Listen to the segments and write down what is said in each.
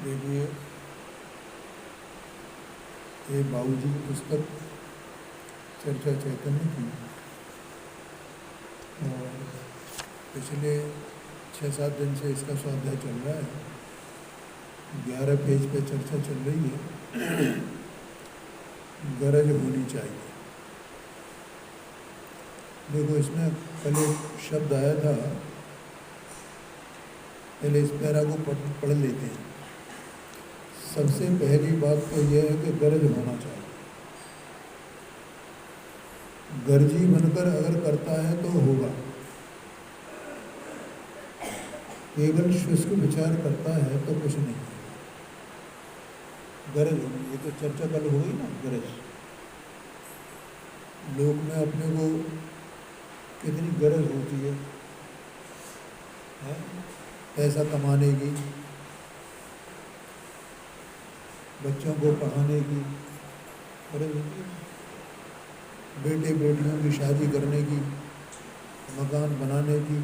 देखिए, ये बाबूजी की पुस्तक चर्चा चैतन्य की, और पिछले 6-7 दिन से इसका स्वाध्याय चल रहा है। 11 पेज पे चर्चा चल रही है। गरज होनी चाहिए। देखो, इसमें कल एक शब्द आया था, पहले इस पैरा को पढ़ लेते हैं। सबसे पहली बात तो यह है कि गरज होना चाहिए। गर्जी बनकर अगर करता है तो होगा, केवल शुष्क विचार करता है तो कुछ नहीं। गरज होनी, ये तो चर्चा कल हो गई ना। गरज, लोक में अपने को कितनी गरज होती है, पैसा कमाने की, बच्चों को पढ़ाने की गरज होती है, बेटे बेटियों की शादी करने की, मकान बनाने की।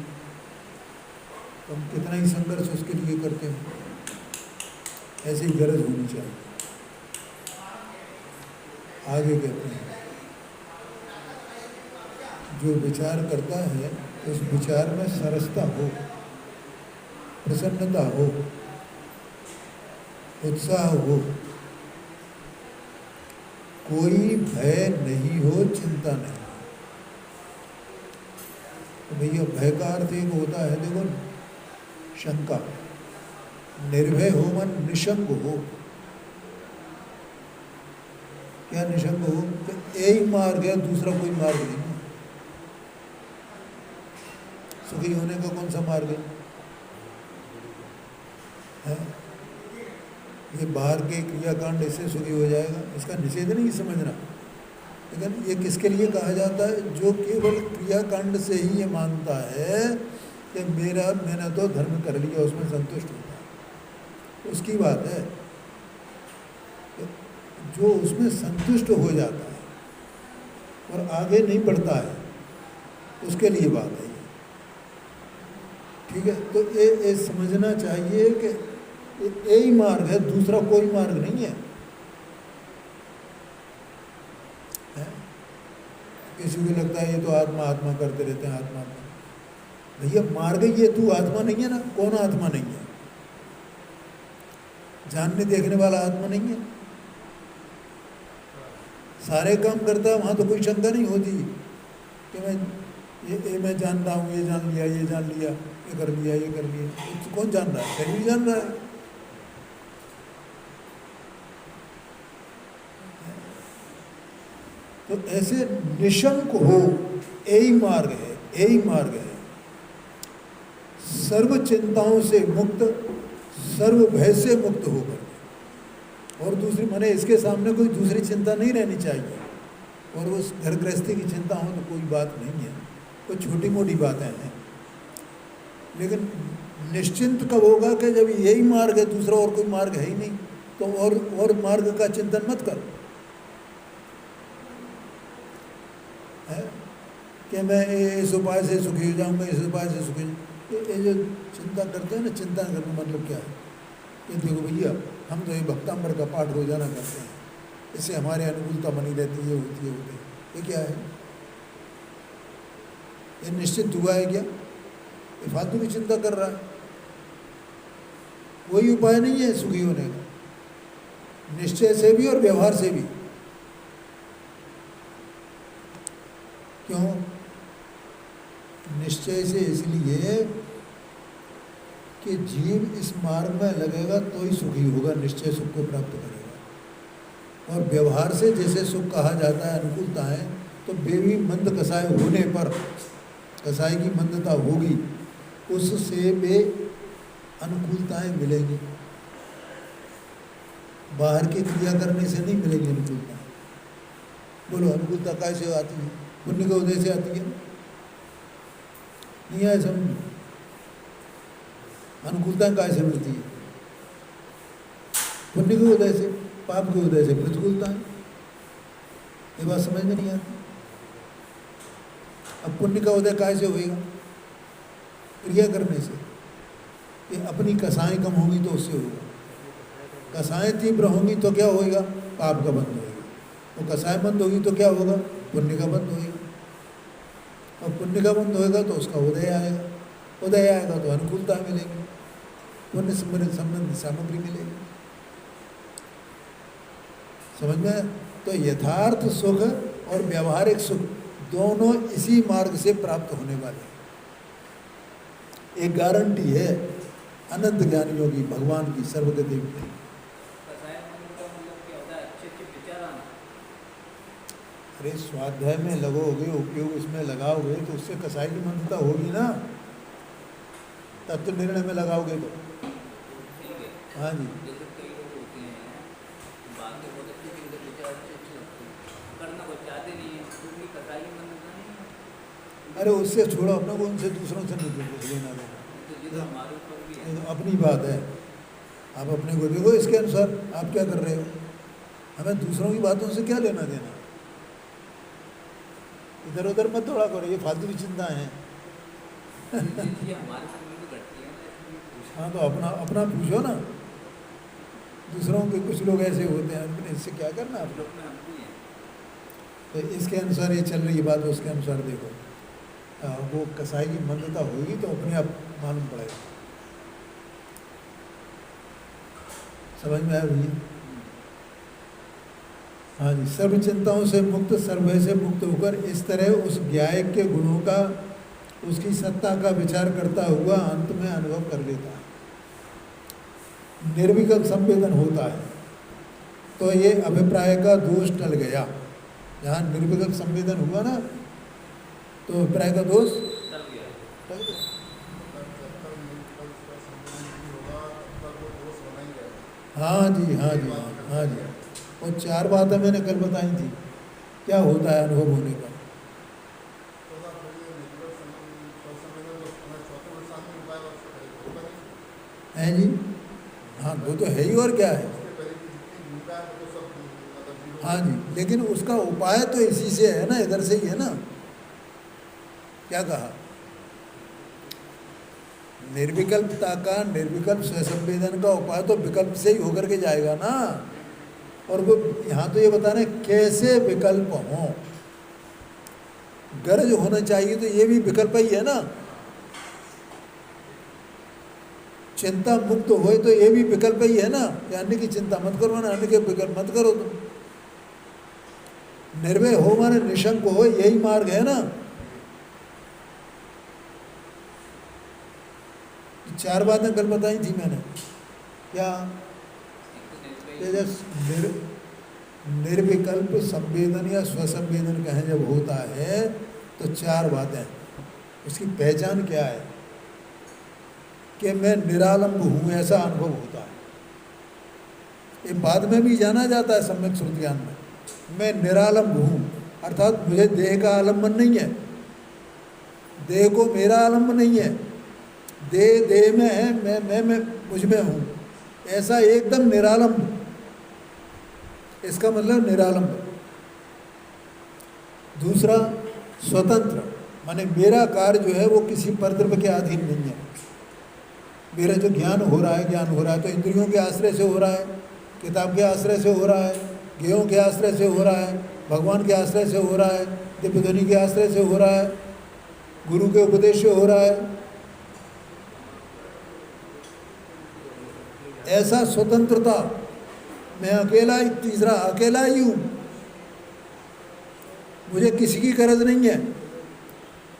तो हम कितना ही संघर्ष उसके लिए करते हैं। ऐसी गरज होनी चाहिए। आगे कहते हैं, जो विचार करता है उस विचार में सरसता हो, प्रसन्नता हो, उत्साह हो, कोई भय नहीं हो, चिंता नहीं। तो भैया, भय का अर्थ एक होता है, देखो, शंका। निर्भय हो मन, निशंक हो। क्या निशंक हो? तो एक मार्ग है, दूसरा कोई मार्ग नहीं है। सुखी होने का कौन सा मार्ग है? ये बाहर के क्रियाकांड इससे सुखी हो जाएगा, इसका निषेध नहीं समझना। लेकिन ये किसके लिए कहा जाता है? जो केवल क्रियाकांड से ही ये मानता है कि मैंने तो धर्म कर लिया, उसमें संतुष्ट होता है, उसकी बात है। जो उसमें संतुष्ट हो जाता है और आगे नहीं बढ़ता है, उसके लिए बात है। ठीक है, तो ये समझना चाहिए कि यही मार्ग है, दूसरा कोई मार्ग नहीं है। किसी को लगता है ये तो आत्मा आत्मा करते रहते हैं, आत्मा। भैया, मार्ग ये, तू आत्मा नहीं है ना। कौन आत्मा नहीं है? जानने देखने वाला आत्मा नहीं है? सारे काम करता है, वहां तो कोई शंका नहीं होती कि मैं जान रहा हूँ, ये जान लिया, ये जान लिया, ये कर लिया, ये कर लिया। तो कौन जान रहा है? शरीर जान रहा है। तो ऐसे निशंक हो, यही मार्ग है, यही मार्ग है। सर्व चिंताओं से मुक्त, सर्व भय से मुक्त होकर, और दूसरी माने इसके सामने कोई दूसरी चिंता नहीं रहनी चाहिए। और उस घर गृहस्थी की चिंता हो तो कोई बात नहीं है, कोई छोटी मोटी बातें हैं। लेकिन निश्चिंत कब होगा? कि जब यही मार्ग है, दूसरा और कोई मार्ग है ही नहीं, तो और मार्ग का चिंतन मत कर। है कि मैं इस उपाय से सुखी हो जाऊंगा, इस उपाय से सुखी। ये जो चिंता करते हैं ना, चिंता करने मतलब क्या है? ये देखो भैया, हम तो ये भक्तांबर का पाठ रोजाना करते हैं, इससे हमारे अनुकूलता बनी रहती है, होती है। ये क्या है? ये निश्चित हुआ है क्या? ये फालतू की चिंता कर रहा है। कोई उपाय नहीं है सुखी होने का, निश्चय से भी और व्यवहार से भी। क्यों? निश्चय से इसलिए कि जीव इस मार्ग में लगेगा तो ही सुखी होगा, निश्चय सुख को प्राप्त करेगा। और व्यवहार से जैसे सुख कहा जाता है, अनुकूलताएं, तो बेबी मंद कसाय होने पर, कसाई की मंदता होगी, उससे वे अनुकूलताएं मिलेंगी। बाहर की क्रिया करने से नहीं मिलेंगी अनुकूलताएं। बोलो, अनुकूलता कैसे आती है? पुण्य के उदय से आती है? नहीं है समझ? अनुकूलताएं कैसे मिलती है? पुण्य के उदय से, पाप के उदय से प्रतिकूलताएं। ये बात समझ में नहीं आती। अब पुण्य का उदय कैसे होगा? क्रिया करने से। कि अपनी कसाई कम होगी तो उससे होगा। कसाएं तीव्र होंगी तो क्या होएगा? पाप का बंध होएगा। वो कसाएं बंद होगी तो क्या होगा? पुण्य का बंद होएगा। और पुण्य का बंद होएगा तो उसका उदय आएगा, उदय आएगा तो अनुकूलता मिलेगी, पुण्य संबंधी सामग्री मिलेगी। समझ में? तो यथार्थ सुख और व्यवहारिक सुख दोनों इसी मार्ग से प्राप्त होने वाले। एक गारंटी है अनंत ज्ञानियों की, भगवान की, सर्वगति की। अरे स्वाध्याय में लगोगे, उपयोग इसमें लगाओगे तो उससे कसाई की मंत्रता होगी ना, तत्व निर्णय में लगाओगे तो। हाँ जी, अरे उससे छोड़ो, अपने को उनसे दूसरों से नहीं लेना देना, ये तो अपनी बात है। आप अपने को देखो, इसके अनुसार आप क्या कर रहे हो, हमें दूसरों की बातों से क्या लेना देना। इधर उधर मत दौड़ा करो, ये फालतू की चिंताएं हैं। हाँ तो अपना अपना पूछो ना, दूसरों के कुछ लोग ऐसे होते हैं, अपने इससे क्या करना आप लोग। तो इसके अनुसार ये चल रही बात, उसके अनुसार देखो। वो कसाई की मंदता होगी तो अपने आप मालूम पड़ेगा। समझ में आया भैया? हाँ जी, सर्व चिंताओं से मुक्त, सर्वभय से मुक्त होकर इस तरह उस ज्ञायक के गुणों का, उसकी सत्ता का विचार करता हुआ अंत में अनुभव कर लेता है, निर्विकल्प संवेदन होता है। तो ये अभिप्राय का दोष टल गया। जहाँ निर्विकल्प संवेदन हुआ ना, तो अभिप्राय का दोष टल गया। हाँ जी, हाँ जी, हाँ जी। और 4 बातें मैंने कल बताई थी, क्या होता है अनुभव होने का। हैं जी? हाँ, वो तो है ही, और क्या है। हाँ जी, लेकिन उसका उपाय तो इसी से है ना, इधर से ही है ना। क्या कहा? निर्विकल्पता का, निर्विकल्प स्वसंवेदन का उपाय तो विकल्प से ही होकर के जाएगा ना। और वो यहाँ तो ये बताना कैसे विकल्प हो, गरज होना चाहिए तो ये भी विकल्प ही है ना। चिंता मुक्त हो तो ये भी विकल्प ही है ना, कि अन्य की चिंता मत करो ना, अन्य के विकल्प मत करो तुम। निर्भय हो माने निशंक हो, यही मार्ग है ना। 4 बातें कल बताई थी मैंने। क्या? निर्विकल्प संवेदन या स्वसंवेदन कहें जब होता है तो 4 बातें। उसकी पहचान क्या है? कि मैं निरालंब हूँ, ऐसा अनुभव होता है। ये बाद में भी जाना जाता है सम्यक श्रुति ज्ञान में। मैं निरालंब हूँ, अर्थात मुझे देह का आलम्बन नहीं है, देह को मेरा आलम्बन नहीं है, देह देह में है, मैं मुझ में हूँ, ऐसा एकदम निरालंब। इसका मतलब निरालंब। दूसरा, स्वतंत्र, माने मेरा कार्य जो है वो किसी परद्रव्य के अधीन नहीं है। मेरा जो ज्ञान हो रहा है तो इंद्रियों के आश्रय से हो रहा है, किताब के आश्रय से हो रहा है, ज्ञों के आश्रय से हो रहा है, भगवान के आश्रय से हो रहा है, दिव्य ध्वनि के आश्रय से हो रहा है, गुरु के उपदेश से हो रहा है। ऐसा स्वतंत्रता, मैं अकेला ही, तीसरा अकेला ही हूँ, मुझे किसी की गरज नहीं है।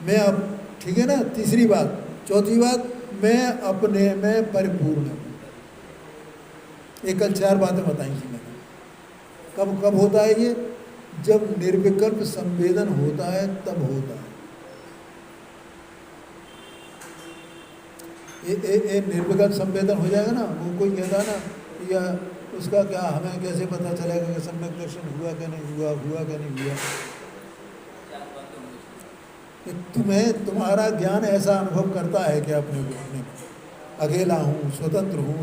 मैं अब, ठीक है ना, तीसरी बात। चौथी बात, मैं अपने में परिपूर्ण हूँ। ये कल 4 बातें बताई थी मैंने। कब कब होता है ये? जब निर्विकल्प संवेदन होता है तब होता है। ये निर्विकल्प संवेदन हो जाएगा ना, वो कोई कहता ना, या उसका क्या, हमें कैसे पता चलेगा कि सम्यक दर्शन हुआ क्या नहीं हुआ, हुआ क्या नहीं हुआ। तुम्हें तुम्हारा ज्ञान ऐसा अनुभव करता है कि अपने को, अपने अकेला हूँ, स्वतंत्र हूँ,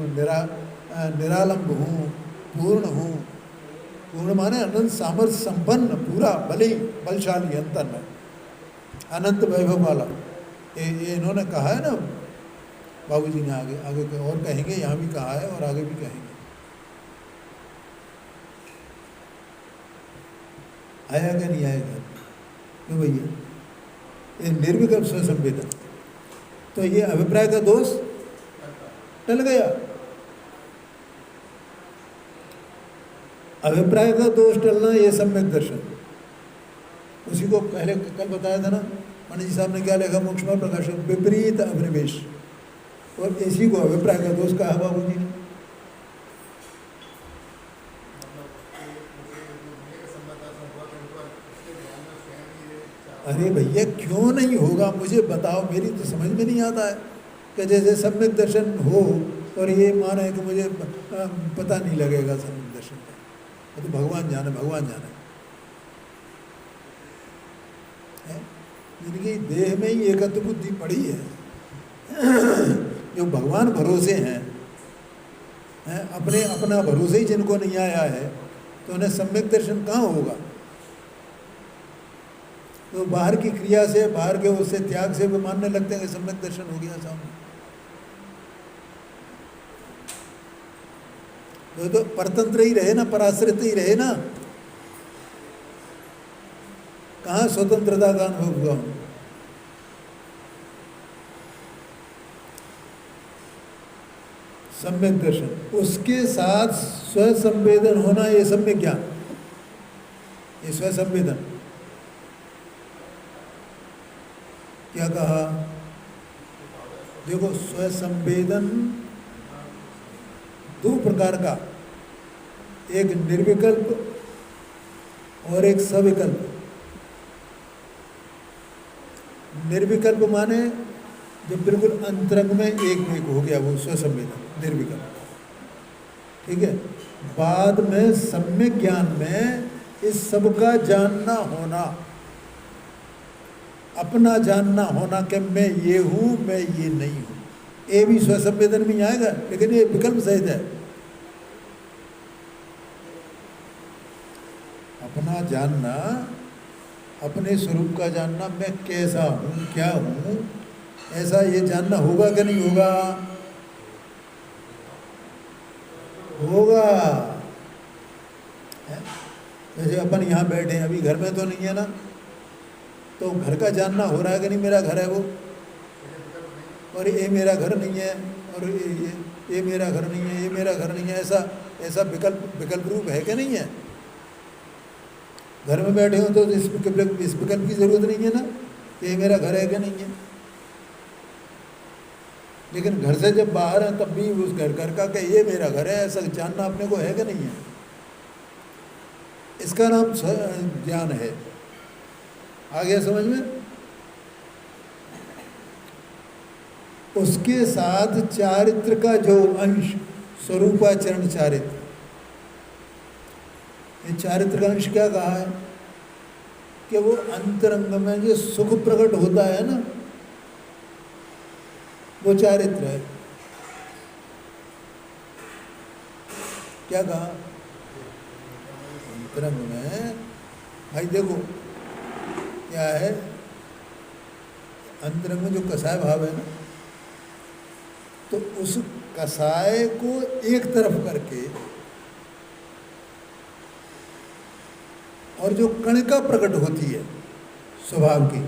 निरालंब हूँ, पूर्ण हूँ। पूर्ण माने अनंत सामर्थ्य संपन्न, पूरा बलशाली, अंतर में अनंत वैभव वाला। ये इन्होंने कहा है ना बाबूजी ने, आगे आगे और कहेंगे, यहाँ भी कहा है और आगे भी कहेंगे। आया क्या नहीं आएगा? क्यों भैया? ये निर्विकल्प स्वसंवेदन, तो ये अभिप्राय का दोष टल गया। अभिप्राय का दोष टलना ये सम्यक दर्शन। उसी को पहले कल बताया था ना, पंडित जी साहब ने क्या लिखा, मोक्षमा प्रकाश, विपरीत अभिनिवेश, और इसी को अभिप्राय का दोष कहा बाबू जी ने। अरे भैया क्यों नहीं होगा, मुझे बताओ, मेरी तो समझ में नहीं आता है कि जैसे सम्यक दर्शन हो और ये माना है कि मुझे पता नहीं लगेगा सम्यक दर्शन का, तो भगवान जाने, भगवान जाने। जिनकी देह में ही एकत्व बुद्धि पड़ी है, जो भगवान भरोसे हैं, अपने अपना भरोसे ही जिनको नहीं आया है, तो उन्हें सम्यक दर्शन कहाँ होगा? तो बाहर की क्रिया से, बाहर के उससे त्याग से भी मानने लगते हैं कि सम्यक दर्शन हो गया सामने। तो परतंत्र ही रहे ना, पराश्रित ही रहे ना, कहाँ स्वतंत्रता का अनुभव हुआ? सम्यक दर्शन, उसके साथ स्वसंवेदन होना, ये सम्यक ज्ञान, ये स्वसंवेदन। क्या कहा? देखो, स्वसंवेदन दो प्रकार का, एक निर्विकल्प और एक सविकल्प। निर्विकल्प माने जो बिल्कुल अंतरंग में एक हो गया, वो स्वसंवेदन निर्विकल्प, ठीक है। बाद में सम्यक ज्ञान में इस सब का जानना होना, अपना जानना होना कि मैं ये हूँ, मैं ये नहीं हूँ, ये भी स्वसंवेदन में आएगा, लेकिन ये विकल्प सहित है। अपना जानना, अपने स्वरूप का जानना, मैं कैसा हूँ, क्या हूँ, ऐसा ये जानना होगा कि नहीं होगा? होगा। जैसे अपन यहाँ बैठे हैं, अभी घर में तो नहीं है ना, तो घर का जानना हो रहा है कि नहीं, मेरा घर है वो, और ये मेरा घर नहीं है, और ये मेरा घर नहीं है, ये मेरा घर नहीं है, ऐसा विकल्प रूप है कि नहीं है? घर में बैठे हो तो इस विकल्प की जरूरत नहीं है ना, ये मेरा घर है कि नहीं है। लेकिन घर से जब बाहर है तब भी उस घर का कि ये मेरा घर है, ऐसा जानना अपने को है कि नहीं है? इसका नाम ज्ञान है। आ गया समझ में? उसके साथ चारित्र का जो अंश, स्वरूपाचरण चारित्र, ये चारित्र का अंश क्या कहा है कि वो अंतरंग में जो सुख प्रकट होता है ना, वो चारित्र है। क्या कहा? अंतरंग में भाई देखो क्या है, अंतरंग में जो कसाय भाव है ना, तो उस कसाय को एक तरफ करके और जो कणिका प्रकट होती है स्वभाव की,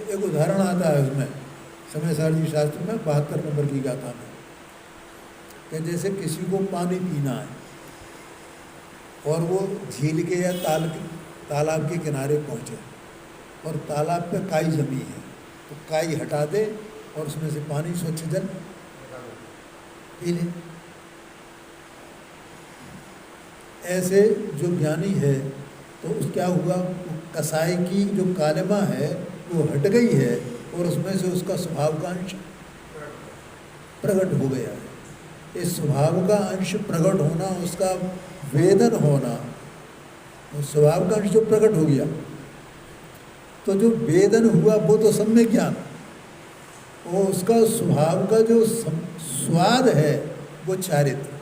एक उदाहरण आता है उसमें समय सारणी शास्त्र में 72 नंबर की गाथा में, कि जैसे किसी को पानी पीना है और वो झील के या तालाब के किनारे पहुँचे और तालाब पे काई जमी है, तो काई हटा दे और उसमें से पानी स्वच्छ जल पी ले। ऐसे जो ज्ञानी है तो उस क्या हुआ, कसाई की जो कालिमा है वो हट गई है और उसमें से उसका स्वभाव का अंश प्रकट हो गया है। इस स्वभाव का अंश प्रकट होना, उसका वेदन होना, उस स्वभाव का अंश जो प्रकट हो गया, तो जो वेदन हुआ वो तो सम्यक ज्ञान, और उसका स्वभाव का जो स्वाद है वो चारित्र।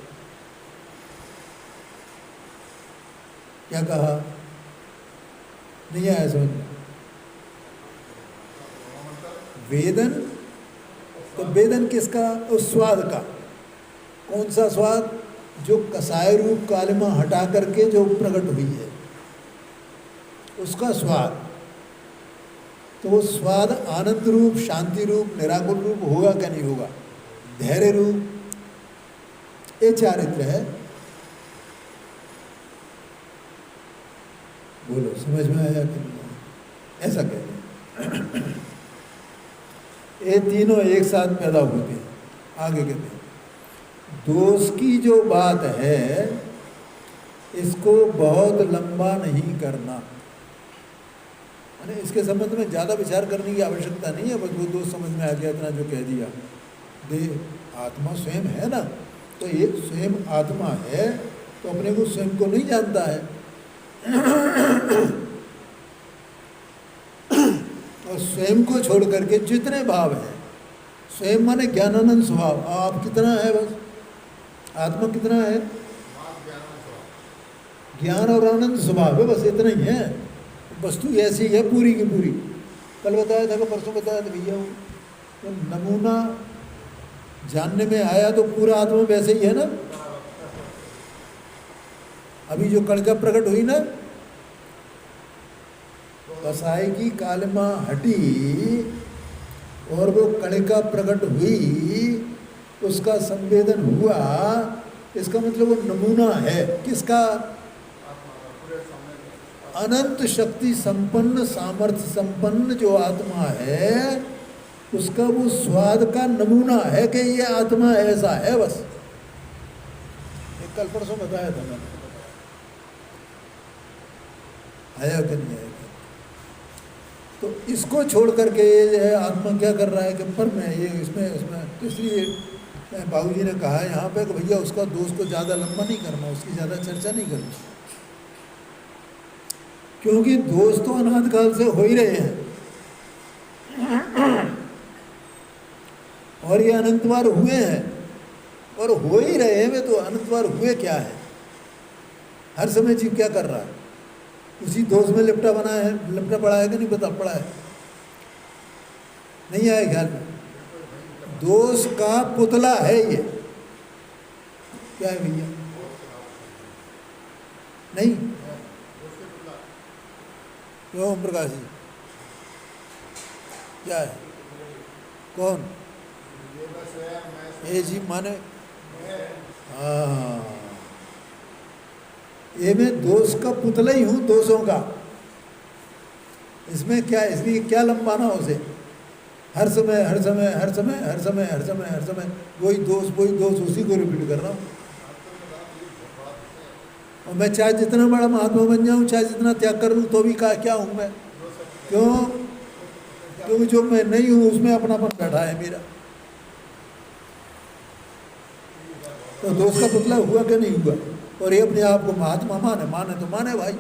क्या कहा? नहीं आया समझ में? वेदन, तो वेदन किसका? उस स्वाद का। कौन सा स्वाद? जो कसाय रूप कालिमा हटा करके जो प्रकट हुई है उसका स्वाद, तो वो स्वाद आनंद रूप, शांति रूप, निराकुल रूप होगा क्या नहीं होगा? धैर्य रूप, ये चारित्र है। बोलो समझ में आया कि नहीं? ऐसा कहते हैं। ये तीनों एक साथ पैदा होते हैं। आगे कहते हैं दोष की जो बात है इसको बहुत लंबा नहीं करना, इसके संबंध में ज़्यादा विचार करने की आवश्यकता नहीं है, बस वो दोष समझ में आ गया, इतना जो कह दिया। देह आत्मा स्वयं है ना, तो ये स्वयं आत्मा है तो अपने को स्वयं को नहीं जानता है। और स्वयं को छोड़ करके जितने भाव हैं, स्वयं माने ज्ञानानंद स्वभाव, आप कितना है, बस आत्मा कितना है? ज्ञान और आनंद स्वभाव है, बस इतना ही है। वस्तु ऐसी है पूरी की पूरी। कल बताया था कि परसों बताया था भैया, तो नमूना जानने में आया तो पूरा आत्मा वैसे ही है ना। अभी जो कणिका प्रकट हुई ना, कसाई की कालिमा हटी और वो कणिका प्रकट हुई, उसका संवेदन हुआ, इसका मतलब वो नमूना है किसका? अनंत शक्ति संपन्न, सामर्थ्य संपन्न जो आत्मा है उसका वो स्वाद का नमूना है कि ये आत्मा ऐसा है। बस एक कल परसों बताया था मैंने, आया कि नहीं आया? तो इसको छोड़ करके ये आत्मा क्या कर रहा है कि पर मैं ये इसमें तो इसलिए बाबूजी ने कहा यहाँ पे कि भैया उसका दोष को ज़्यादा लंबा नहीं करना, उसकी ज़्यादा चर्चा नहीं करनी, क्योंकि दोष तो अनादि काल से हो ही रहे हैं और ये अनंतवार हुए हैं और हो ही रहे हैं। वे तो अनंतवार हुए क्या है? हर समय जीव क्या कर रहा है? उसी दोष में लिपटा बना है, लिपटा पड़ा है कि नहीं पता पड़ा है? नहीं आया ख्याल में? दोष का पुतला है ये। क्या है भैया? नहीं क्यों ओम प्रकाश जी, क्या है? कौन? ये जीव माने? हाँ, ये मैं दोष का पुतला ही हूँ, दोषों का। इसमें क्या, इसलिए क्या लंबाना उसे? हर समय हर समय हर समय हर समय हर समय हर समय वही दोष उसी को रिपीट कर रहा हूँ। और मैं चाहे जितना बड़ा महात्मा बन जाऊँ, चाहे जितना त्याग कर लूँ, तो भी क्या हूँ मैं? क्यों? क्योंकि जो मैं नहीं हूँ उसमें अपनापन बैठा है मेरा। तो दोष का पुतला हुआ क्या नहीं हुआ? और ये अपने आप को महात्मा माने तो माने भाई।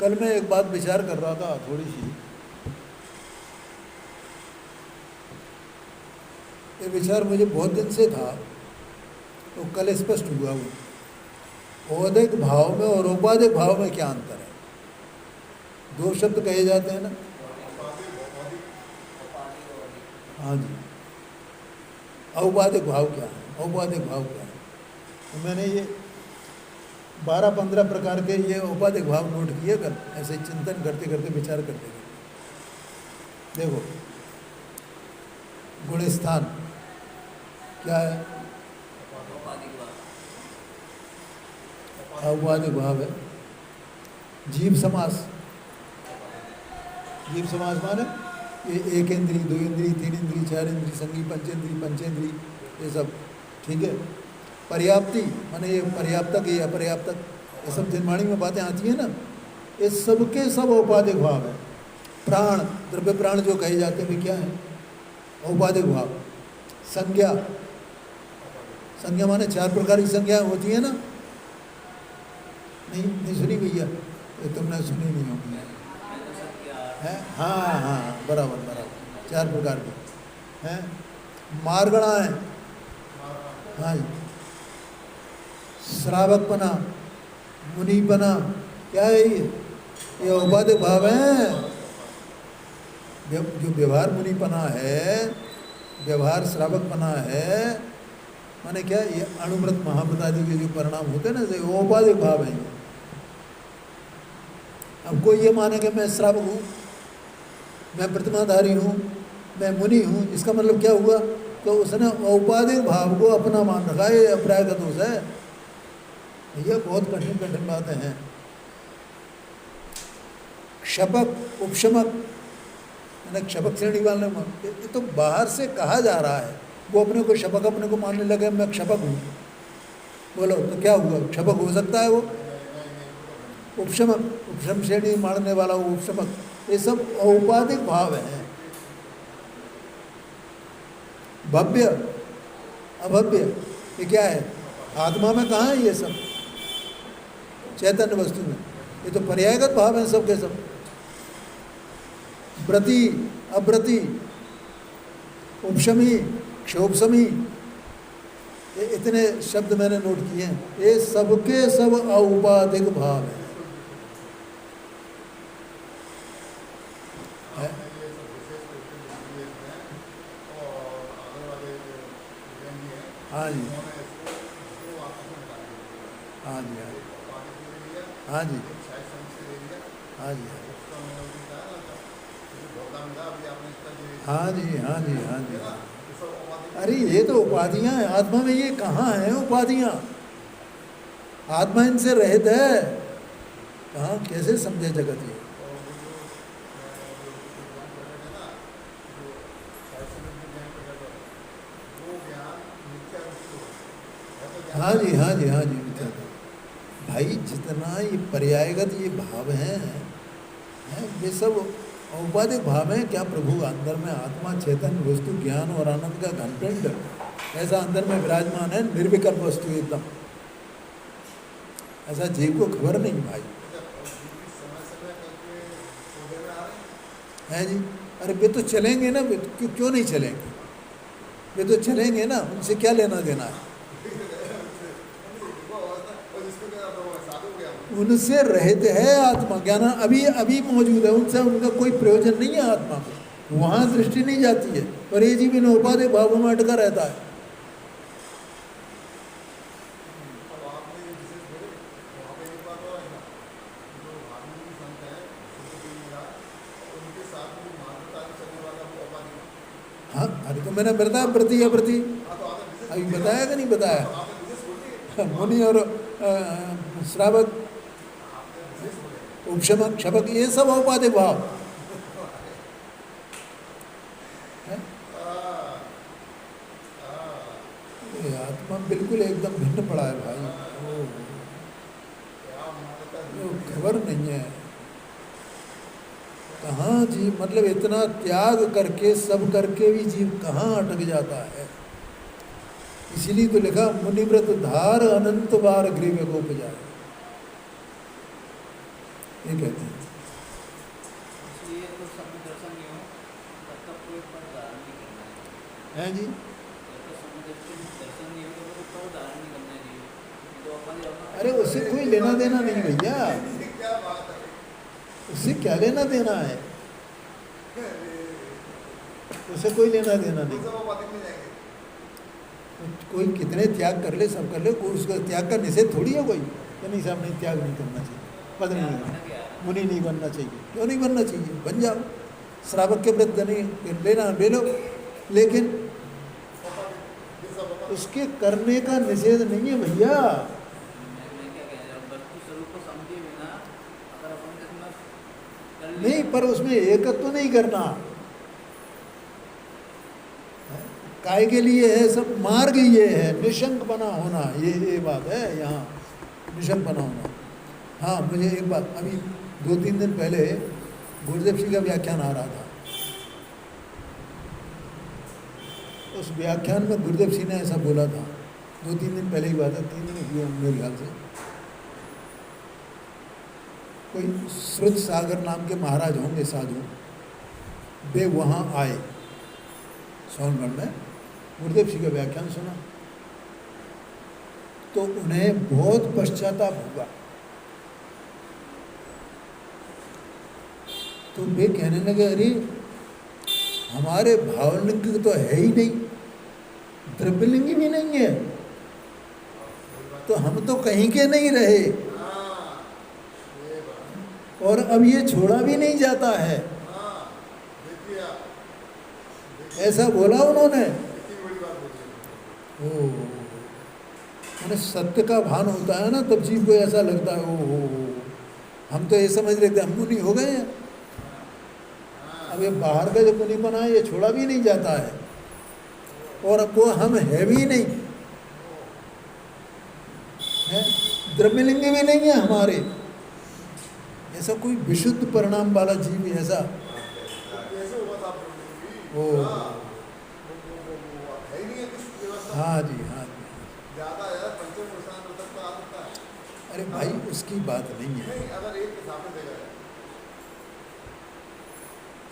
कल मैं एक बात विचार कर रहा था थोड़ी सी, ये विचार मुझे बहुत दिन से था, तो कल स्पष्ट हुआ। वो औदिक भाव में और औपाधिक भाव में क्या अंतर है? दो शब्द कहे जाते हैं ना। हाँ जी, औपाधिक भाव क्या है? औपाधिक भाव क्या है? तो मैंने ये 12-15 प्रकार के ये औपाधिक भाव नोट किए कल, ऐसे चिंतन करते करते विचार करते करते। देखो, गुणस्थान क्या है? औपाधिक भाव है। जीव समास, जीव समास माने ये एक इंद्री, दो इंद्री, तीन इंद्री, चार इंद्री, संगी, पंचेंद्री, ये सब ठीक है। पर्याप्ति माने ये पर्याप्तक, ये अपर्याप्तक, ये सब दिनवाणी में बातें आती हैं ना, ये सबके सब औपाधिक भाव है। प्राण, द्रव्य प्राण जो कहे जाते हैं, क्या है? औपाधिक भाव। संज्ञा, संज्ञा माने 4 प्रकार की संज्ञाएं होती है ना। नहीं सुनी भैया? ये तुमने सुनी नहीं होगी है? हाँ, बराबर 4 प्रकार की हैं। मार्गणाएं, हाँ जी, श्रावकपना, मुनिपना, क्या है ये औपाधिक भाव है। जो व्यवहार मुनिपना है, व्यवहार श्रावकपना है, माने क्या, ये अणुव्रत महाव्रत आदि के जो परिणाम होते हैं ना, वो औपाधिक भाव है। अब कोई ये माने कि मैं श्रावक हूँ, मैं प्रतिमाधारी हूँ, मैं मुनि हूँ, इसका मतलब क्या हुआ? तो उसने औपाधिक भाव को अपना मान रखा है। ये अभिप्राय का दोष है। ये बहुत कठिन कठिन बातें हैं। क्षपक, उपशमक, मैंने क्षपक श्रेणी वाले, ये तो बाहर से कहा जा रहा है। वो अपने को क्षपक, अपने को मानने लगे मैं क्षपक हूँ, बोलो तो क्या हुआ? क्षपक हो सकता है वो। उपशमक, उपशम श्रेणी मानने वाला वो उपशमक, ये सब औपाधिक भाव हैं। भव्य, अभव्य, ये क्या है? आत्मा में कहाँ है ये सब? चैतन्य वस्तु में। ये तो पर्यायगत भाव है सब के सब। व्रति, अव्रति, उपशमी, क्षोभशमी, ये इतने शब्द मैंने नोट किए हैं। ये सबके सब औपाधिक भाव है। हाँ जी, हाँ जी, हाँ जी, हाँ जी, हाँ जी, हाँ जी, हाँ जी। अरे ये तो उपाधियां हैं आत्मा में। ये कहाँ है उपाधियां? आत्मा इनसे रहित है। कहाँ, कैसे समझे जगत ये? हाँ जी, हाँ जी, हाँ जी। भाई जितना ये पर्यायगत ये भाव हैं, ये सब औपाधिक भाव हैं। क्या प्रभु अंदर में आत्मा, चेतन वस्तु, ज्ञान और आनंद का घनपिंड ऐसा अंदर में विराजमान है, निर्विकल्प वस्तु एकदम। ऐसा जीव को खबर नहीं भाई है जी। अरे वे तो चलेंगे ना, वे क्यों नहीं चलेंगे? वे तो चलेंगे ना, उनसे क्या लेना देना है? उनसे रहित है आत्मा, ज्ञान अभी अभी मौजूद है, उनसे उनका कोई प्रयोजन नहीं है आत्मा को। वहाँ दृष्टि नहीं जाती है, और ये जीव इन औपाधिक भावों में अटका रहता है। हाँ, अरे तो मैंने बताया व्रति अव्रति, अभी बताया कि नहीं बताया? मुनि और श्रावक, उपशमक, क्षपक, ये सब औपाधिक भाव है। आत्मा बिल्कुल एकदम भिन्न पड़ा है भाई। खबर नहीं है कहाँ जीव, मतलब इतना त्याग करके सब करके भी जीव कहाँ अटक जाता है। इसीलिए तो लिखा मुनिव्रत धार अनंत बार ग्रीव को उपजाए, ये कहते हैं। हैं जी, अरे उससे कोई लेना देना नहीं भैया, उससे क्या लेना देना है? उससे कोई लेना देना नहीं। कोई कितने त्याग कर ले, सब कर ले, कोई उसका त्याग का निषेध थोड़ी है कोई कि नहीं साहब नहीं, त्याग नहीं करना चाहिए, पद नहीं करना, मुनि नहीं बनना चाहिए। क्यों नहीं बनना चाहिए? बन जाओ, श्रावक के व्रत नहीं लेना ले लो, लेकिन उसके करने का निषेध नहीं है भैया। नहीं, पर उसमें एकत्व नहीं करना। काय के लिए है सब, मार्ग ये है, निशंक बना होना, ये बात है यहाँ, निशंक बना होना। हाँ, मुझे एक बात, अभी 2-3 दिन पहले गुरुदेव जी का व्याख्यान आ रहा था। उस व्याख्यान में गुरुदेव जी ने ऐसा बोला था, 2-3 दिन पहले की बात है, 3 दिन हुए मेरे ख्याल से। कोई श्रुत सागर नाम के महाराज होंगे साधु, वे वहाँ आए सोनगढ़ में, गुरुदेव जी का व्याख्यान सुना तो उन्हें बहुत पश्चाताप हुआ। तो वे कहने लगे, अरे हमारे भावलिंग तो है ही नहीं, द्रव्यलिंग भी नहीं है, तो हम तो कहीं के नहीं रहे। और अब ये छोड़ा भी नहीं जाता है, ऐसा बोला उन्होंने। ओ, मैंने सत्य का भान होता है ना, तब जीव को ऐसा लगता है ओ हम तो ये समझ रहे थे हम मुनि हो गए हैं। अब ये बाहर का जो मुनिपना है ये छोड़ा भी नहीं जाता है, और अब वो हम है भी नहीं है, द्रव्यलिंग भी नहीं है हमारे। ऐसा कोई विशुद्ध परिणाम वाला जीव ऐसा ओ हाँ जी हाँ जी। अरे भाई उसकी बात नहीं है,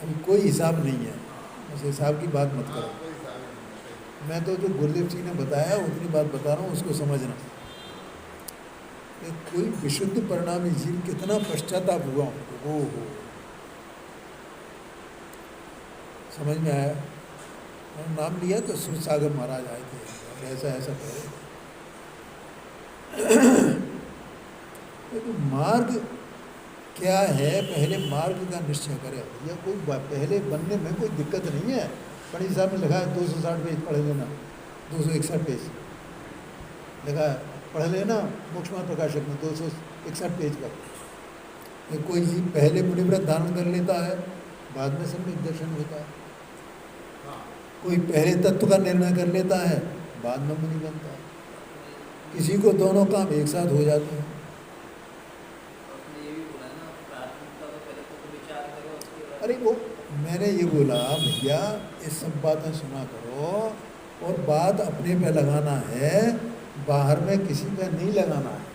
अभी कोई हिसाब नहीं है, उस हिसाब की बात मत करो। मैं तो जो गुरुदेव जी ने बताया उतनी बात बता रहा हूँ, उसको समझना। कोई विशुद्ध परिणामी जीव कितना पश्चाताप हुआ उनको, हो समझ में आया। नाम लिया तो सूरसागर महाराज आए थे, ऐसा ऐसा कहे। तो मार्ग क्या है, पहले मार्ग का निश्चय करें। या कोई पहले बनने में कोई दिक्कत नहीं है। पंडित साहब ने लिखा है 260 पेज पढ़ लेना, 261 पेज लिखा है, पढ़ लेना। मोक्षमार्ग प्रकाशक में 261 पेज पर। कोई जीव पहले मुनिव्रत धारण कर लेता है, बाद में सम्यक दर्शन होता है। कोई पहले तत्व का निर्णय कर लेता है, बाद में मुनि बनता है। किसी को दोनों काम एक साथ हो जाते हैं। अरे वो मैंने ये बोला भैया, ये सब बातें सुना करो और बात अपने पे लगाना है, बाहर में किसी पे नहीं लगाना है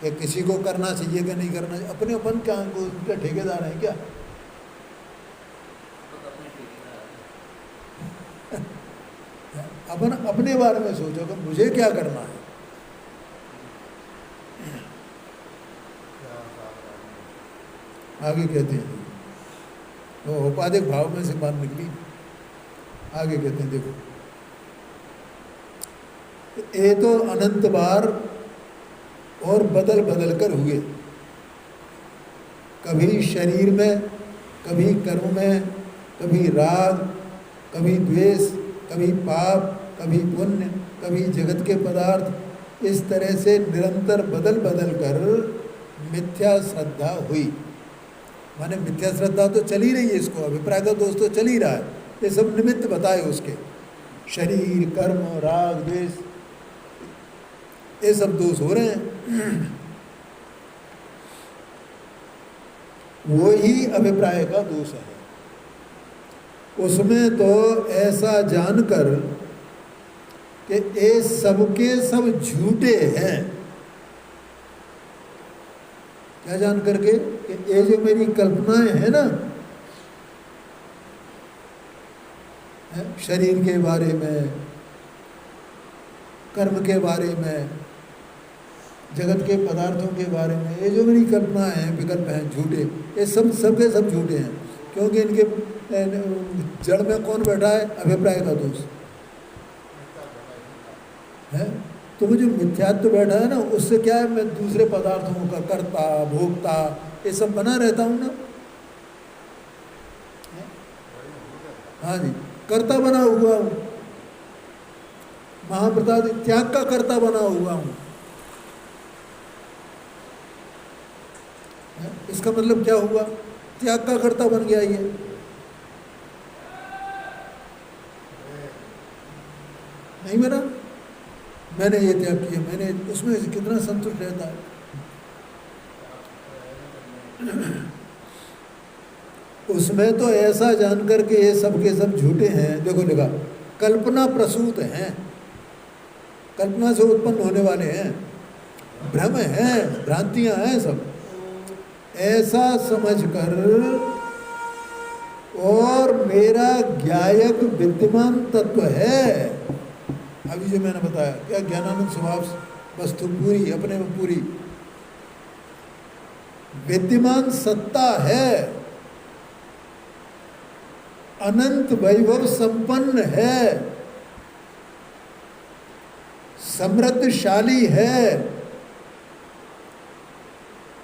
कि किसी को करना चाहिए कि नहीं करना चाहिए। अपने अपन क्या उनके ठेकेदार हैं क्या? अपन अपने बारे में सोचो कि मुझे क्या करना है। आगे कहते हैं वो उपाधिक भाव में से बात निकली। आगे कहते हैं देखो, ये तो अनंत बार और बदल बदल कर हुए, कभी शरीर में, कभी कर्म में, कभी राग, कभी द्वेष, कभी पाप, कभी पुण्य, कभी जगत के पदार्थ। इस तरह से निरंतर बदल बदल कर मिथ्या श्रद्धा हुई। माने मिथ्या श्रद्धा तो चल ही रही है, इसको अभिप्राय का दोष तो चल ही रहा है। ये सब निमित्त बताए उसके, शरीर, कर्म, राग, द्वेष, ये सब दोष हो रहे हैं। वो ही अभिप्राय का दोष है। उसमें तो ऐसा जानकर कि ये सबके सब झूठे हैं। क्या जान करके कि ये जो मेरी कल्पनाएं हैं ना, शरीर के बारे में, कर्म के बारे में, जगत के पदार्थों के बारे में, ये जो मेरी कल्पनाएं हैं, विकल्प हैं, झूठे, ये सब सबके सब झूठे हैं। क्योंकि इनके जड़ में कौन बैठा है? अभिप्राय का दोष है। तो वो जो मिथ्यात्व बैठा है ना, उससे क्या है, मैं दूसरे पदार्थों का कर्ता, भोक्ता, ये सब बना रहता हूँ ना। हाँ जी, कर्ता बना हुआ हूँ, महाप्रसाद त्याग का कर्ता बना हुआ हूँ। इसका मतलब क्या हुआ? त्याग का कर्ता बन गया ये। नहीं बना? मैंने ये त्याग किया, मैंने उसमें कितना संतुष्ट रहता है। उसमें तो ऐसा जानकर के ये सब के सब झूठे हैं। देखो लिखा, कल्पना प्रसूत हैं, कल्पना से उत्पन्न होने वाले हैं, भ्रम हैं, भ्रांतियां हैं सब, ऐसा समझकर और मेरा ज्ञायक विद्यमान तत्व है। अभी जो मैंने बताया, क्या ज्ञानानंद स्वभाव वस्तु पूरी, अपने में पूरी विद्यमान सत्ता है। अनंत वैभव संपन्न है, समृद्धशाली है,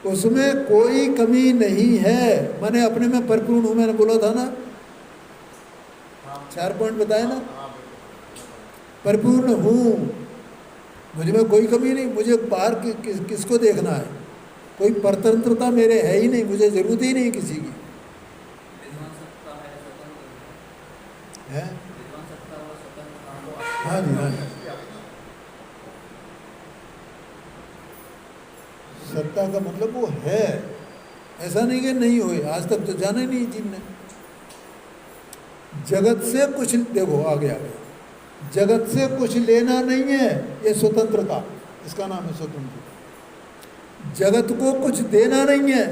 उसमें कोई कमी नहीं है। मैंने अपने में परिपूर्ण हूं, मैंने बोला था ना, 4 पॉइंट बताए ना, परिपूर्ण हूं, मुझ में कोई कमी नहीं। मुझे बाहर किसको देखना है, कोई परतंत्रता मेरे है ही नहीं, मुझे जरूरत ही नहीं किसी की है। हाँ जी, हाँ जी, सत्ता का मतलब वो है, ऐसा नहीं कि नहीं हुए, आज तक तो जाना ही नहीं जिनने। जगत से कुछ, देखो आगे आगे, जगत से कुछ लेना नहीं है, ये स्वतंत्रता, इसका नाम है स्वतंत्रता। जगत को कुछ देना नहीं है,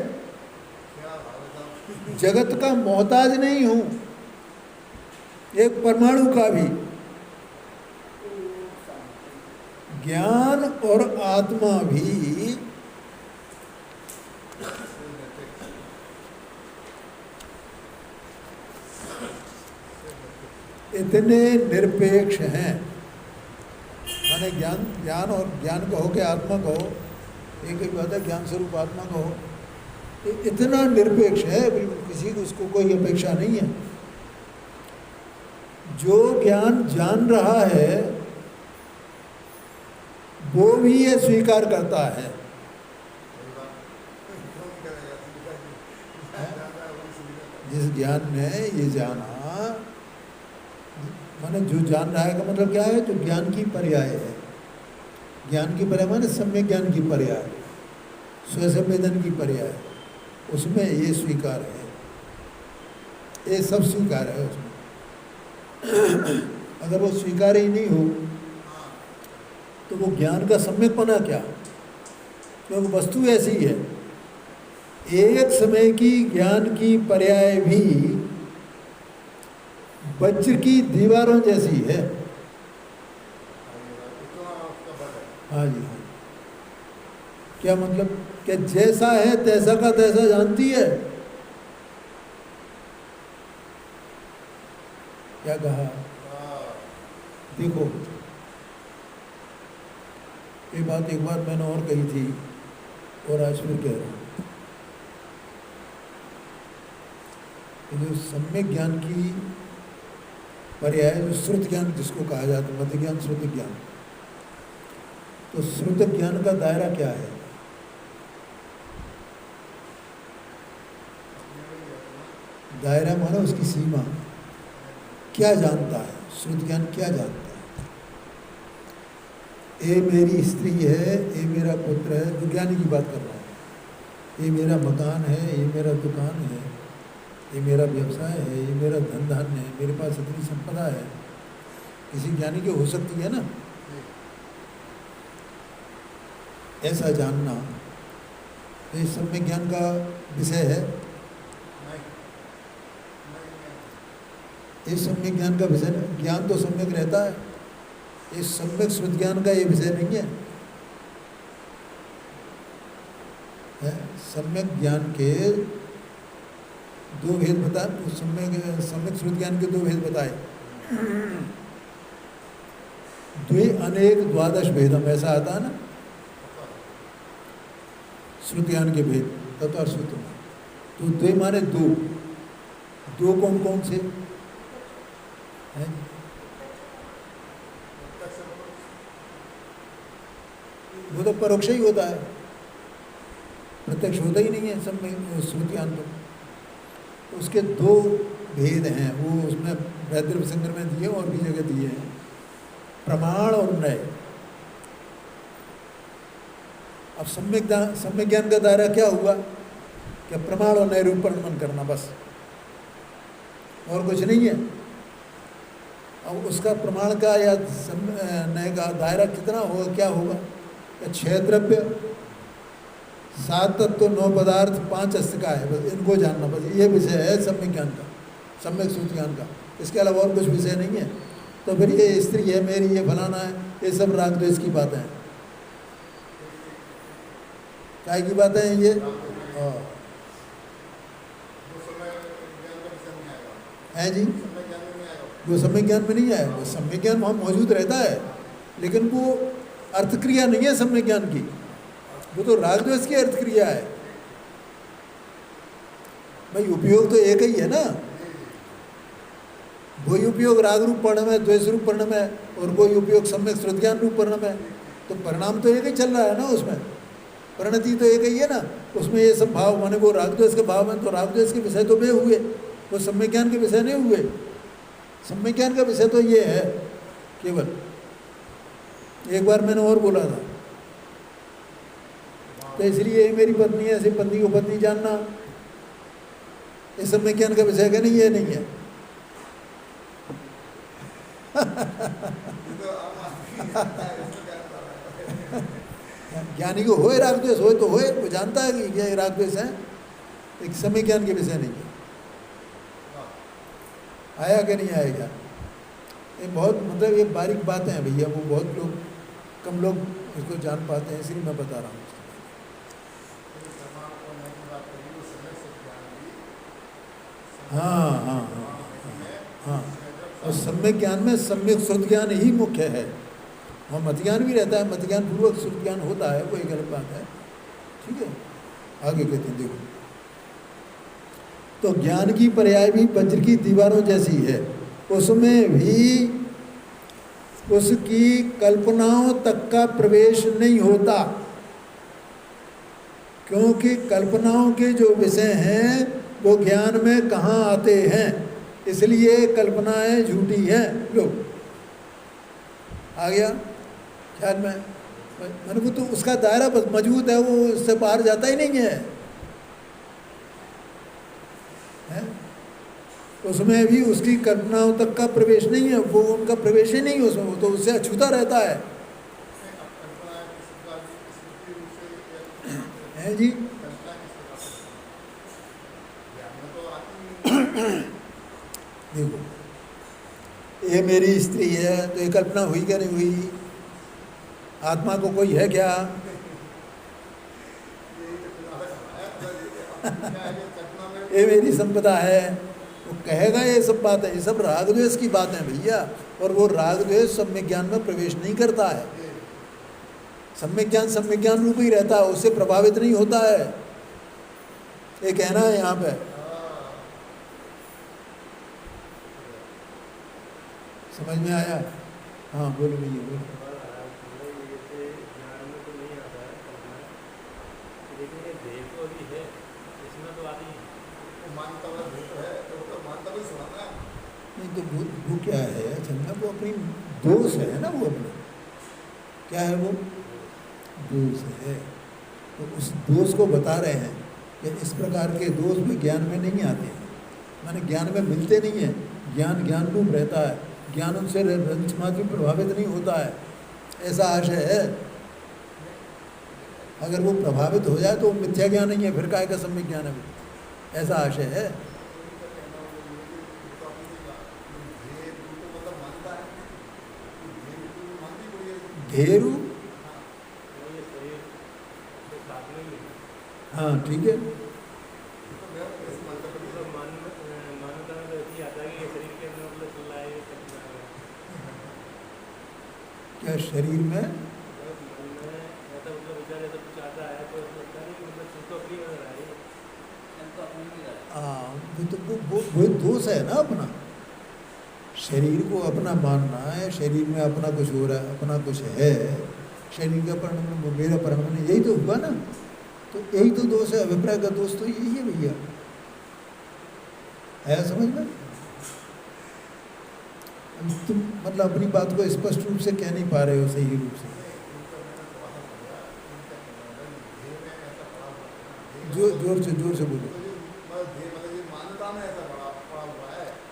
जगत का मोहताज नहीं हूं, एक परमाणु का भी। ज्ञान और आत्मा भी इतने निरपेक्ष हैं, माने ज्ञान और ज्ञान कहो कि आत्मा कहो, एक ही बात है, ज्ञान स्वरूप आत्मा कहो, इतना निरपेक्ष है, बिल्कुल किसी को उसको कोई अपेक्षा नहीं है। जो ज्ञान जान रहा है वो भी ये स्वीकार करता है। जिस ज्ञान ने ये जाना, माने जो जान रहा है का मतलब क्या है, जो ज्ञान की पर्याय है। ज्ञान की पर्याय माने सम्यक ज्ञान की पर्याय, स्वसंवेदन की पर्याय, उसमें ये स्वीकार है, ये सब स्वीकार है उसमें। अगर वो स्वीकार ही नहीं हो तो वो ज्ञान का सम्यकपना क्या, क्योंकि तो वस्तु ऐसी है। एक समय की ज्ञान की पर्याय भी वज्र की दीवारों जैसी है। हाँ जी, हाँ, क्या मतलब, क्या जैसा है तैसा का तैसा जानती है। क्या कहा, देखो ये बात एक बार मैंने और कही थी और आज फिर कह रहा हूँ। जो सम्यक ज्ञान की पर्याय, जो श्रुत ज्ञान जिसको कहा जाता है, मध्य ज्ञान, श्रुत ज्ञान, तो श्रुत ज्ञान का दायरा क्या है? दायरा मानो उसकी सीमा, क्या जानता है श्रुत ज्ञान, क्या जानता है। ये मेरी स्त्री है, ये मेरा पुत्र है, विज्ञानी की बात कर रहा हूँ, ये मेरा मकान है, ये मेरा दुकान है, ये मेरा व्यवसाय है, ये मेरा धन धान्य है, मेरे पास इतनी संपदा है। किसी ज्ञानी की हो सकती है ना ऐसा जानना, ये सम्यक ज्ञान का विषय है। ये सम्यक ज्ञान का विषय, ज्ञान तो सम्यक रहता है, ये सम्यक श्रुत ज्ञान का ये विषय नहीं है। सम्यक ज्ञान के दो भेद बताए, सम्यक श्रुत ज्ञान के दो भेद बताए। द्वे अनेक द्वादश भेदम, ऐसा आता है ना श्रुत ज्ञान के भेद तत्व श्रुत में। तो द्वे माने दो, दो कौन कौन से हैं? वो तो परोक्ष ही होता है, प्रत्यक्ष होता ही नहीं है सब में श्रुत ज्ञान। तो उसके दो भेद हैं, वो उसमें वैद्य संग्रह में दिए और भी जगह दिए हैं, प्रमाण और नय। अब सम्यक ज्ञान का दायरा क्या हुआ, क्या प्रमाण और नय रूपण करना, बस, और कुछ नहीं है। अब उसका प्रमाण का या नय का दायरा कितना होगा, क्या होगा, या 6 द्रव्य, 7 तत्व, 9 पदार्थ, 5 अस्त का है, बस इनको जानना, बस ये विषय है सम्यक ज्ञान का, सम्यक श्रुत ज्ञान का। इसके अलावा और कुछ विषय नहीं है। तो फिर ये स्त्री है मेरी, ये फलाना है, ये सब राग द्वेष की बातें हैं। काय की बातें हैं ये? है जी, वो सम्यक ज्ञान में नहीं आया। वो सम्यक ज्ञान वहाँ मौजूद रहता है, लेकिन वो अर्थ क्रिया नहीं है सम्यक ज्ञान की, वो तो राग द्वेष की अर्थ क्रिया है। भाई उपयोग तो एक ही है ना, वही उपयोग राग रूप परिणाम है, द्वेष रूप परिणाम है, और कोई उपयोग सम्यक श्रुत ज्ञान रूप परिणाम है। तो परिणाम तो एक ही चल रहा है ना, उसमें परिणति तो एक ही है ना। उसमें ये सब भाव माने वो राग द्वेष के भाव हैं, तो राग द्वेष के विषय तो वे हुए, वो सम्यक ज्ञान के विषय नहीं हुए। सम्यक ज्ञान का विषय तो ये है केवल। एक बार मैंने और बोला था, तो इसलिए ये मेरी पत्नी है, ऐसी पत्नी को पत्नी जानना, ये सम्यक ज्ञान का विषय का नहीं, ये नहीं है। ज्ञानी को होए राग द्वेष, होए तो होए, वो जानता है कि ये राग द्वेष है, एक सम्यक ज्ञान के विषय नहीं है। आया कि नहीं आएगा, ये बहुत मतलब ये बारीक बातें हैं भैया, वो बहुत लोग कम लोग इसको जान पाते हैं, इसलिए मैं बता रहा हूँ। हाँ हाँ हाँ हाँ, और सम्यक ज्ञान में सम्यक श्रुत ज्ञान ही मुख्य है। वहाँ मत ज्ञान भी रहता है, मत ज्ञान पूर्वक श्रुत ज्ञान होता है, वो एक अलग बात है। ठीक है, आगे कहते हैं देखो, तो ज्ञान की पर्याय भी वज्र की दीवारों जैसी है, उसमें भी उसकी कल्पनाओं तक का प्रवेश नहीं होता, क्योंकि कल्पनाओं के जो विषय हैं वो ज्ञान में कहाँ आते हैं, इसलिए कल्पनाएं झूठी हैं। लो आ गया ख्याल में, मैंने वो तो उसका दायरा मजबूत है, वो उससे बाहर जाता ही नहीं है, है? उसमें भी उसकी कल्पनाओं तक का प्रवेश नहीं है, वो उनका प्रवेश ही नहीं उसमें, वो तो उससे अछूता रहता है जी। देखो ये मेरी स्त्री है, तो ये कल्पना हुई क्या नहीं हुई? आत्मा को कोई है क्या? ये मेरी संपदा है, वो कहेगा ये सब बातें, ये सब राग द्वेष की बातें भैया, और वो राग द्वेष सम्यक ज्ञान में प्रवेश नहीं करता है। सम्यक ज्ञान रूप ही रहता है, उससे प्रभावित नहीं होता है, ये कहना है यहाँ पे। समझ में आया? हाँ बोलो भैया बोलो। नहीं तो वो क्या है चंदा, वो अपनी दोष है ना, वो अपना क्या है, वो दोष है। तो उस दोष को बता रहे हैं कि इस प्रकार के दोष में ज्ञान में नहीं आते हैं, माने ज्ञान में मिलते नहीं है। ज्ञान ज्ञान रूप रहता है, ज्ञान उनसे रंच मात्र प्रभावित नहीं होता है, ऐसा आशय है। अगर वो प्रभावित हो जाए तो वो मिथ्या ज्ञान नहीं है, फिर काय का सम्यक ज्ञान है, ऐसा आशय है। घेरू हाँ ठीक है, क्या शरीर में वो दोष है ना अपना, शरीर को अपना मानना है, शरीर में अपना कुछ हो रहा है, अपना कुछ है, शरीर का परिणाम मेरा परिणाम, यही तो हुआ ना। तो यही तो दोष है, अभिप्राय का दोष तो यही है भैया, है समझ में? तुम मतलब अपनी बात को स्पष्ट रूप से कह नहीं पा रहे हो सही रूप से। जोर से बोलो।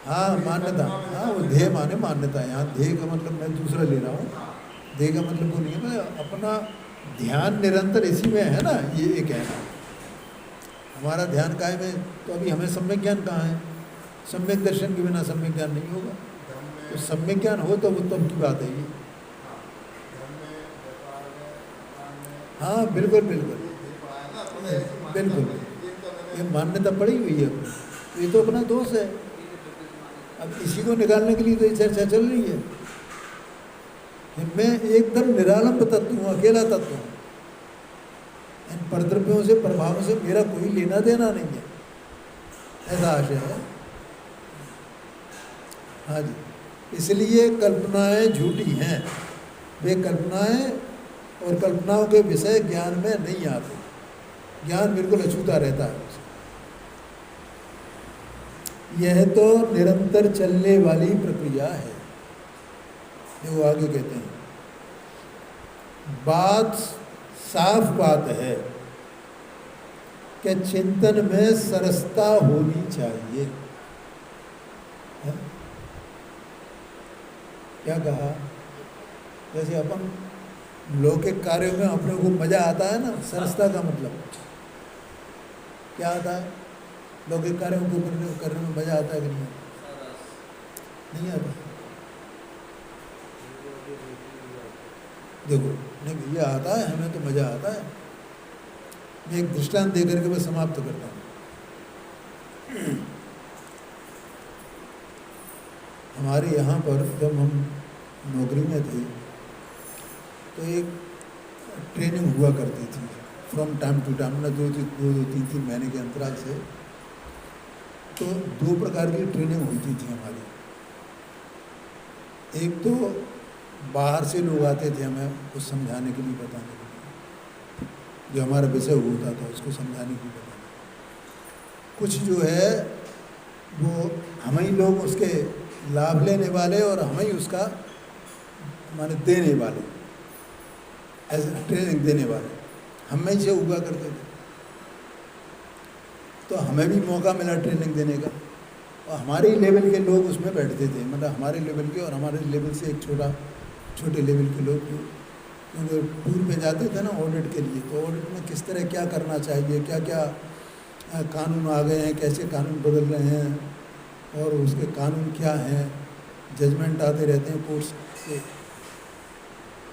हाँ मान्यता, हाँ वो ध्येय माने मान्यता, यहाँ ध्येय का मतलब मैं दूसरा ले रहा हूँ, ध्येय का मतलब वो नहीं है, मतलब अपना ध्यान निरंतर इसी में है ना, ये एक है ना। हमारा ध्यान कायम है, तो अभी हमें सम्यक ज्ञान कहाँ है? सम्यक दर्शन के बिना सम्यक ज्ञान नहीं होगा, तो सम्यक ज्ञान हो तो उत्तम की बात है ये। हाँ बिल्कुल बिल्कुल बिल्कुल, ये मान्यता पड़ी हुई है, ये तो अपना दोष है। अब इसी को निकालने के लिए तो ये चर्चा चल रही है कि मैं एकदम निरालंब तत्व हूँ, अकेला तत्व हूँ, इन परद्रव्यों से, प्रभावों से मेरा कोई लेना देना नहीं है, ऐसा आशय है। हाँ जी, इसलिए कल्पनाएं झूठी हैं, वे कल्पनाएं और कल्पनाओं के विषय ज्ञान में नहीं आते, ज्ञान बिल्कुल अछूता रहता है। यह तो निरंतर चलने वाली प्रक्रिया है। वो आगे कहते हैं, बात साफ बात है कि चिंतन में सरसता होनी चाहिए। है? क्या कहा? जैसे अपन लौकिक कार्यों में अपने को मजा आता है ना, सरसता का मतलब क्या आता है? लौकिक कार्यों को करने में मजा आता है कि नहीं आता? नहीं आता। देखो, नहीं भैया आता है, हमें तो मजा आता है। मैं एक दृष्टांत दे करके मैं समाप्त करता हूँ। हमारे यहाँ पर जब हम नौकरी में थे तो एक ट्रेनिंग हुआ करती थी फ्रॉम टाइम टू टाइम, ना दो तीन महीने के अंतराल से। तो दो प्रकार की ट्रेनिंग होती थी हमारी। एक तो बाहर से लोग आते थे हमें कुछ समझाने के लिए, बताने के लिए, जो हमारा विषय होता था उसको समझाने के लिए, बताने। कुछ जो है वो हम ही लोग उसके लाभ लेने वाले और हम ही उसका माने देने वाले, ऐसे ट्रेनिंग देने वाले हम में से हुआ करते थे। तो हमें भी मौका मिला ट्रेनिंग देने का, और हमारे ही लेवल के लोग उसमें बैठते थे, मतलब हमारे लेवल के और हमारे लेवल से एक छोटे लेवल के लोग जो क्योंकि टूर पे जाते थे ना ऑडिट के लिए, तो ऑडिट में किस तरह क्या करना चाहिए, क्या क्या कानून आ गए हैं, कैसे कानून बदल रहे हैं और उसके कानून क्या हैं, जजमेंट आते रहते हैं कोर्ट्स के,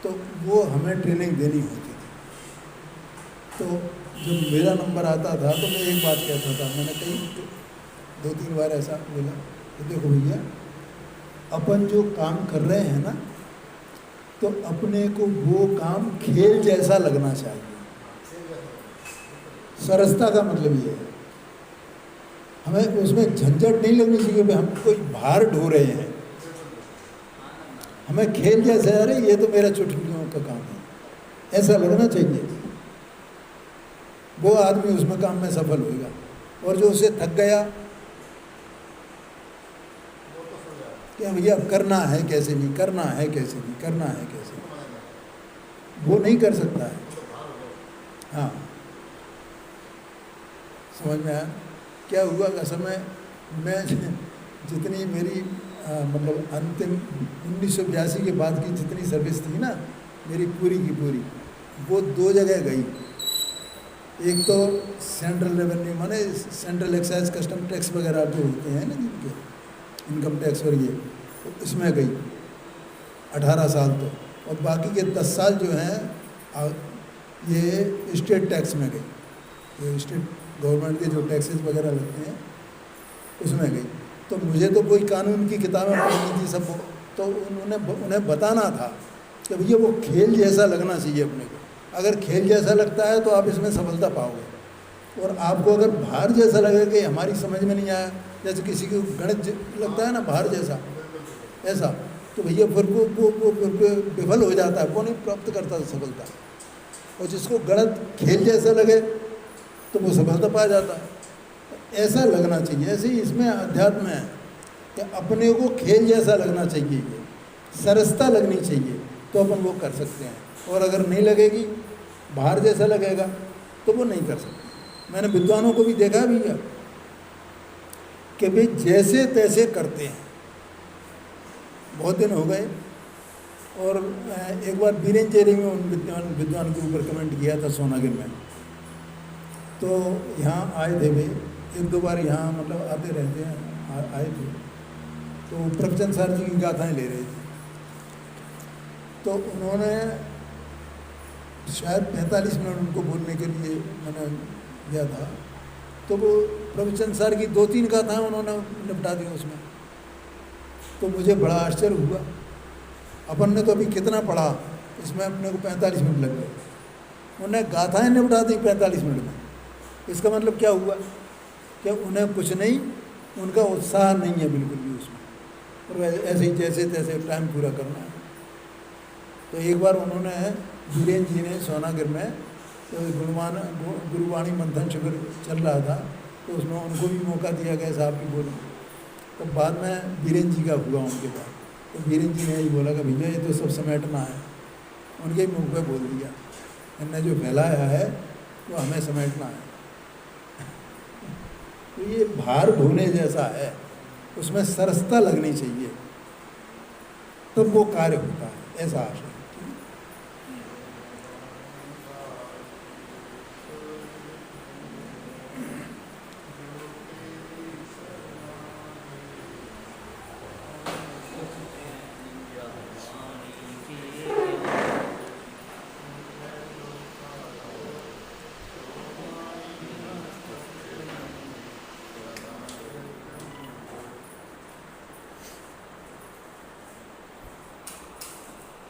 तो वो हमें ट्रेनिंग देनी होती थी। तो जब मेरा नंबर आता था तो मैं एक बात कहता था, मैंने कई 2-3 बार ऐसा बोला कि देखो भैया, अपन जो काम कर रहे हैं ना, तो अपने को वो काम खेल जैसा लगना चाहिए। सरसता का मतलब ये है, हमें उसमें झंझट नहीं लगनी चाहिए कि हम कोई भार ढो रहे हैं, हमें खेल जैसे, अरे ये तो मेरा चुटकियों का काम है, ऐसा लगना चाहिए। वो आदमी उसमें काम में सफल होगा। और जो उसे थक गया कि भैया करना है कैसे भी, करना है कैसे भी, करना है कैसे भी, वो नहीं कर सकता है। हाँ, समझ में आया क्या हुआ? असल में मैं जितनी मेरी मतलब अंतिम 1982 के बाद की जितनी सर्विस थी ना मेरी, पूरी की पूरी वो 2 जगह गई। एक तो सेंट्रल रेवेन्यू माने सेंट्रल एक्साइज कस्टम टैक्स वगैरह जो होते हैं ना जिनके, इनकम टैक्स, और ये इसमें गई 18 साल तो, और बाकी के 10 साल जो हैं ये स्टेट टैक्स में गई, ये स्टेट गवर्नमेंट के जो टैक्सेस वगैरह लगते हैं उसमें गई। तो मुझे तो कोई कानून की किताबें पढ़नी थी सब, तो उन्हें बताना था कि भैया वो खेल जैसा लगना चाहिए अपने को। अगर खेल जैसा लगता है तो आप इसमें सफलता पाओगे, और आपको अगर भार जैसा लगेगा कि हमारी समझ में नहीं आया, जैसे किसी को गणित लगता है ना भार जैसा, ऐसा, तो भैया फिर वो विफल हो जाता है, वो नहीं प्राप्त करता सफलता। और जिसको गणित खेल जैसा लगे तो वो सफलता पा जाता है। ऐसा लगना चाहिए। ऐसे ही इसमें अध्यात्म है कि अपने को खेल जैसा लगना चाहिए, सरसता लगनी चाहिए, तो अपन वो कर सकते हैं। और अगर नहीं लगेगी, बाहर जैसा लगेगा, तो वो नहीं कर सकते। मैंने विद्वानों को भी देखा भैया कि वे जैसे तैसे करते हैं। बहुत दिन हो गए, और एक बार बीरेंचेरी में उन विद्वान के ऊपर कमेंट किया था सोनागिर में, तो यहाँ आए थे वे 1-2 बार, यहाँ मतलब आते रहते हैं, आए थे, तो प्रभचंद सर जी की गाथाएँ ले रहे थे। तो उन्होंने शायद 45 मिनट उनको बोलने के लिए मैंने दिया था, तो वो प्रभचंद सर की 2-3 गाथाएँ उन्होंने निपटा दी उसमें। तो मुझे बड़ा आश्चर्य हुआ। अपन ने तो अभी कितना पढ़ा, इसमें अपने को 45 मिनट लग गए, उन्हें गाथाएँ निपटा दी 45 मिनट में। इसका मतलब क्या हुआ? कि उन्हें कुछ नहीं, उनका उत्साह नहीं है बिल्कुल भी उसमें, और ऐसे ही जैसे तैसे टाइम पूरा करना है। तो एक बार उन्होंने, वीरेंद्र जी ने सोनागिर में तो गुरुवाणी मंथन शिविर चल रहा था, तो उसमें उनको भी मौका दिया गया साहब की बोलने। तो बाद में वीरेंद्र जी का हुआ उनके बाद, तो वीरेंद्र जी ने यही बोला कि भैया ये तो सब समेटना है। उनके मुँह पे बोल दिया, इनने जो फैलाया है वो हमें समेटना है। तो ये भार ढोने जैसा है, उसमें सरसता लगनी चाहिए, तब वो कार्य होता है, ऐसा आशय।